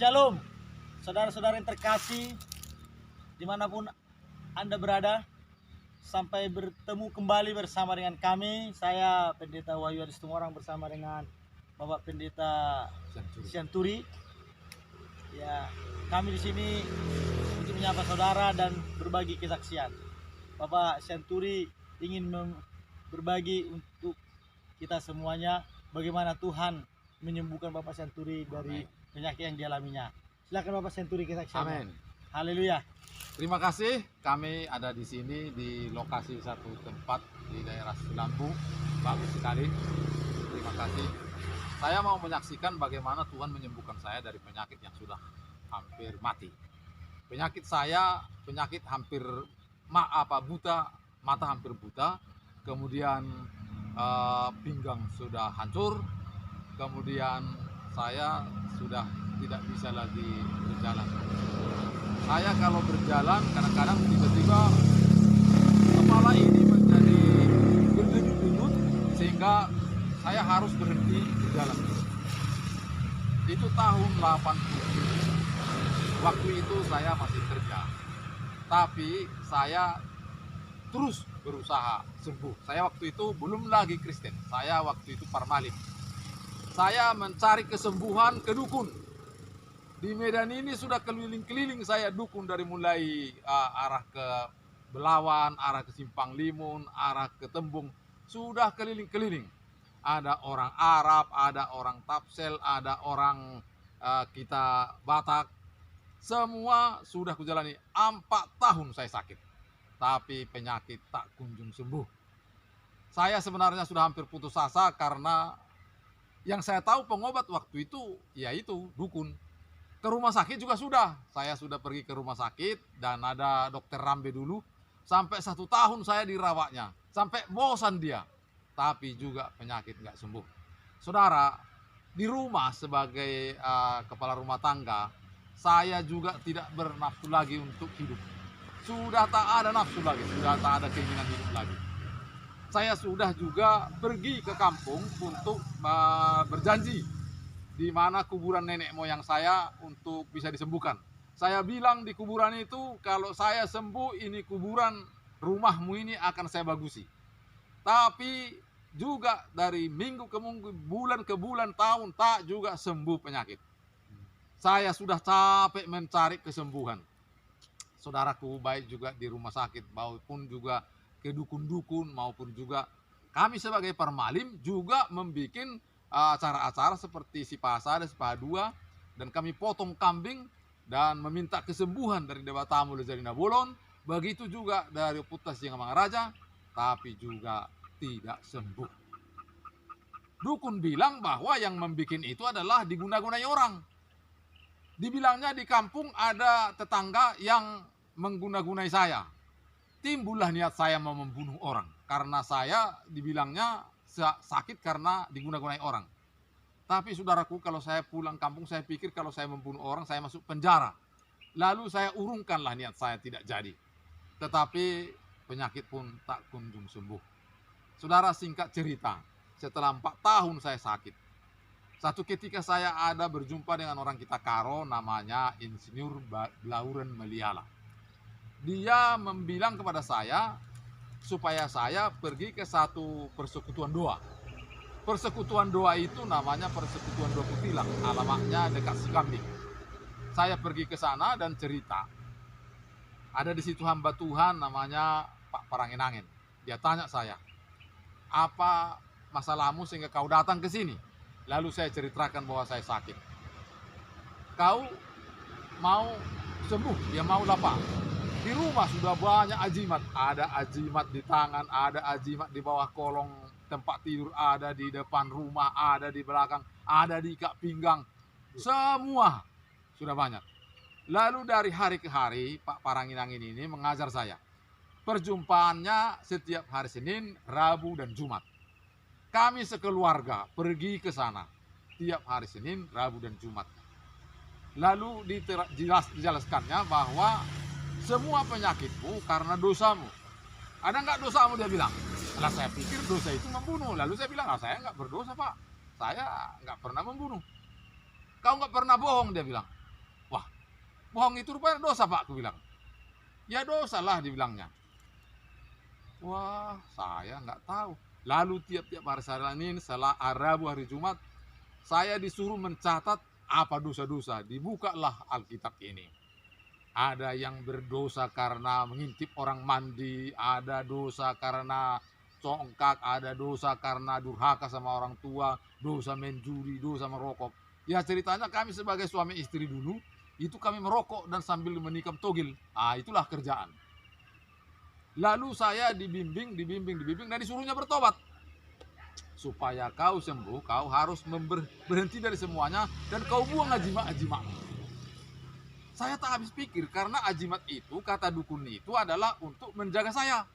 Shalom, saudara-saudara yang terkasih, dimanapun Anda berada, sampai bertemu kembali bersama dengan kami. Saya Pendeta Wahyu Adi Situmorang bersama dengan Bapak Pendeta Sianturi. Ya, kami di sini untuk menyapa saudara dan berbagi kesaksian. Bapak Sianturi ingin berbagi untuk kita semuanya bagaimana Tuhan menyembuhkan Bapak Sianturi dari penyakit yang dialaminya. Silakan Bapak Sianturi kesaksiannya. Amin. Haleluya. Terima kasih. Kami ada di sini di lokasi satu tempat di daerah Sulambu. Bagus sekali. Terima kasih. Saya mau menyaksikan bagaimana Tuhan menyembuhkan saya dari penyakit yang sudah hampir mati. Penyakit saya, penyakit hampir buta, mata hampir buta. Kemudian pinggang sudah hancur. Kemudian saya sudah tidak bisa lagi berjalan. Saya kalau berjalan kadang-kadang tiba-tiba kepala ini menjadi berdenyut-denyut sehingga saya harus berhenti berjalan. Itu tahun 80. Waktu itu saya masih kerja. Tapi saya terus berusaha sembuh. Saya waktu itu belum lagi Kristen. Saya waktu itu parmalim. Saya mencari kesembuhan ke dukun. Di Medan ini sudah keliling-keliling saya dukun dari mulai arah ke Belawan, arah ke Simpang Limun, arah ke Tembung. Sudah keliling-keliling. Ada orang Arab, ada orang Tapsel, ada orang kita Batak. Semua sudah kujalani. 4 tahun saya sakit. Tapi penyakit tak kunjung sembuh. Saya sebenarnya sudah hampir putus asa karena yang saya tahu pengobat waktu itu yaitu dukun. Ke rumah sakit juga sudah. Saya sudah pergi ke rumah sakit dan ada dokter Rambe dulu. Sampai 1 tahun saya dirawatnya. Sampai bosan dia. Tapi juga penyakit nggak sembuh. Saudara, di rumah sebagai kepala rumah tangga, saya juga tidak bernafsu lagi untuk hidup. Sudah tak ada nafsu lagi. Sudah tak ada keinginan hidup lagi. Saya sudah juga pergi ke kampung untuk berjanji di mana kuburan nenek moyang saya untuk bisa disembuhkan. Saya bilang di kuburan itu, kalau saya sembuh ini kuburan rumahmu ini akan saya bagusi. Tapi juga dari minggu ke minggu, bulan ke bulan, tahun tak juga sembuh penyakit. Saya sudah capek mencari kesembuhan. Saudaraku, baik juga di rumah sakit maupun juga ke dukun-dukun maupun juga kami sebagai parmalim juga membuat acara-acara seperti Sipasa dan Sipadua, dan kami potong kambing dan meminta kesembuhan dari Dewa Tamu Lezarina Bolon, begitu juga dari Putas Yang Mangaraja, tapi juga tidak sembuh. Dukun bilang bahwa yang membuat itu adalah diguna-gunai orang. Dibilangnya di kampung ada tetangga yang mengguna-gunai saya. Timbullah niat saya mau membunuh orang karena saya dibilangnya sakit karena diguna-gunai orang. Tapi saudaraku, kalau saya pulang kampung, saya pikir kalau saya membunuh orang, saya masuk penjara. Lalu saya urungkanlah niat saya, tidak jadi. Tetapi penyakit pun tak kunjung sembuh. Saudara, singkat cerita, setelah 4 tahun saya sakit. Satu ketika saya ada berjumpa dengan orang kita Karo, namanya Insinyur Blauren Meliala. Dia membilang kepada saya supaya saya pergi ke satu persekutuan doa. Persekutuan doa itu namanya Persekutuan Doa Kutilang, alamatnya dekat Sikambing. Saya pergi ke sana dan cerita. Ada di situ hamba Tuhan namanya Pak Paranginangin. Dia tanya saya, apa masalahmu sehingga kau datang ke sini? Lalu saya ceritakan bahwa saya sakit. Kau mau sembuh? Dia mau apa? Di rumah sudah banyak ajimat. Ada ajimat di tangan, ada ajimat di bawah kolong tempat tidur, ada di depan rumah, ada di belakang, ada di ikat pinggang. Semua sudah banyak. Lalu dari hari ke hari, Pak Paranginangin ini mengajar saya. Perjumpaannya setiap hari Senin, Rabu, dan Jumat. Kami sekeluarga pergi ke sana tiap hari Senin, Rabu, dan Jumat. Lalu dijelaskannya bahwa semua penyakitmu karena dosamu. Ada nggak dosamu? Dia bilang. Lah saya pikir dosa itu membunuh. Lalu saya bilang, saya nggak berdosa Pak. Saya nggak pernah membunuh. Kau nggak pernah bohong, dia bilang. Bohong itu rupanya dosa Pak, aku bilang. Ya dosa lah dibilangnya. Wah, saya nggak tahu. Lalu tiap-tiap hari Senin, setelah Rabu, hari Jumat, saya disuruh mencatat apa dosa-dosa. Dibukalah Alkitab ini. Ada yang berdosa karena mengintip orang mandi, ada dosa karena congkak, ada dosa karena durhaka sama orang tua, dosa main judi, dosa merokok. Ya ceritanya kami sebagai suami istri dulu, itu kami merokok dan sambil menikam togel. Itulah kerjaan. Lalu saya dibimbing dan disuruhnya bertobat. Supaya kau sembuh, kau harus berhenti dari semuanya dan kau buang ajimat-ajimat. Saya tak habis pikir karena ajimat itu, kata dukun itu adalah untuk menjaga saya.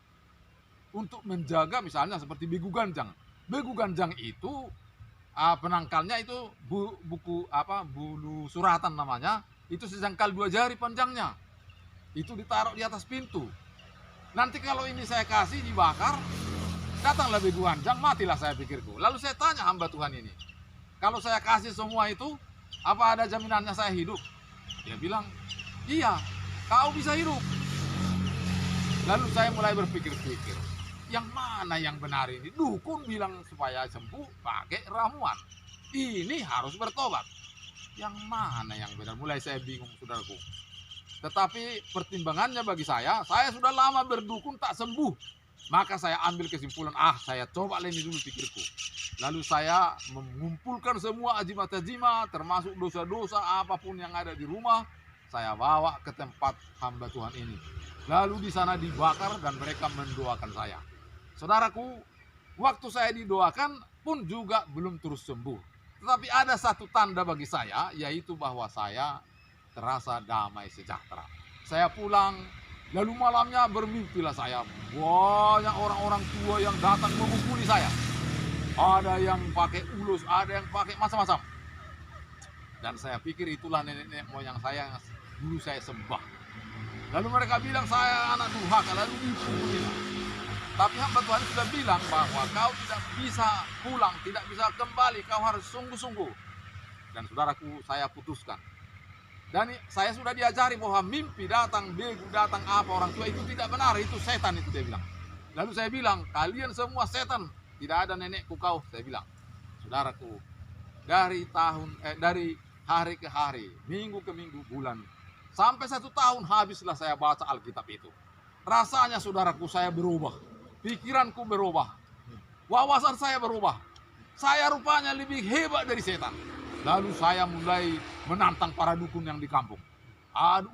Untuk menjaga misalnya seperti begu ganjang. Begu ganjang itu penangkalnya itu bulu suratan namanya. Itu sejangkal 2 jari panjangnya. Itu ditaruh di atas pintu. Nanti kalau ini saya kasih dibakar, datanglah begu ganjang, matilah saya pikirku. Lalu saya tanya hamba Tuhan ini, kalau saya kasih semua itu, apa ada jaminannya saya hidup? Dia bilang, iya, kau bisa hidup. Lalu saya mulai berpikir-pikir, yang mana yang benar ini? Dukun bilang supaya sembuh pakai ramuan. Ini harus bertobat. Yang mana yang benar? Mulai saya bingung, saudaraku. Tetapi pertimbangannya bagi saya sudah lama berdukun tak sembuh. Maka saya ambil kesimpulan, saya coba ini dulu pikirku. Lalu saya mengumpulkan semua ajimat-ajimat, termasuk dosa-dosa apapun yang ada di rumah, saya bawa ke tempat hamba Tuhan ini. Lalu di sana dibakar dan mereka mendoakan saya. Saudaraku, waktu saya didoakan pun juga belum terus sembuh. Tetapi ada satu tanda bagi saya, yaitu bahwa saya terasa damai sejahtera. Saya pulang, lalu malamnya bermimpilah saya. Banyak orang-orang tua yang datang memukuli saya. Ada yang pakai ulus, ada yang pakai macam-macam. Dan saya pikir itulah nenek-nenek moyang saya yang dulu saya sembah. Lalu mereka bilang saya anak durhaka, lalu dipukuli. Tapi hamba Tuhan sudah bilang bahwa kau tidak bisa pulang, tidak bisa kembali, kau harus sungguh-sungguh. Dan saudaraku, saya putuskan. Dan saya sudah diajari bahwa mimpi datang, begu datang, apa orang tua itu tidak benar, itu setan itu dia bilang. Lalu saya bilang, kalian semua setan, tidak ada nenekku kau, saya bilang. Saudaraku, dari hari ke hari, minggu ke minggu, bulan, sampai 1 tahun habislah saya baca Alkitab itu. Rasanya saudaraku saya berubah, pikiranku berubah, wawasan saya berubah. Saya rupanya lebih hebat dari setan. Lalu saya mulai menantang para dukun yang di kampung.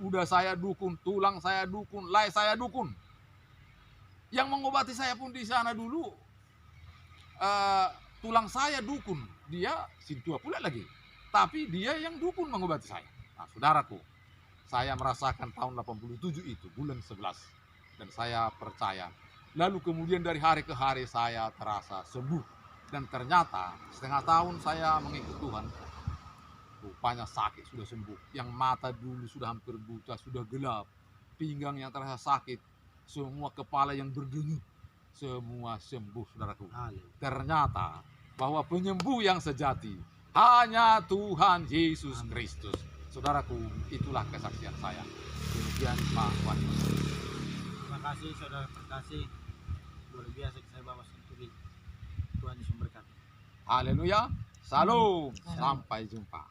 Udah saya dukun, tulang saya dukun, lay saya dukun. Yang mengobati saya pun di sana dulu, tulang saya dukun, dia sintua pula lagi. Tapi dia yang dukun mengobati saya. Nah, saudaraku, saya merasakan tahun 87 itu, bulan 11. Dan saya percaya. Lalu kemudian dari hari ke hari saya terasa sembuh. Dan ternyata setengah tahun saya mengikut Tuhan, rupanya sakit sudah sembuh. Yang mata dulu sudah hampir buta, sudah gelap. Pinggang yang terasa sakit, semua kepala yang berdenyut, semua sembuh, saudaraku. Ternyata bahwa penyembuh yang sejati hanya Tuhan Yesus Kristus. Saudaraku, itulah kesaksian saya. Demikian Pak Wani. Terima kasih saudara terkasih. Luar biasa saya bawa sendiri. Tuhan Yesus memberkati. Haleluya. Salam. Sampai jumpa.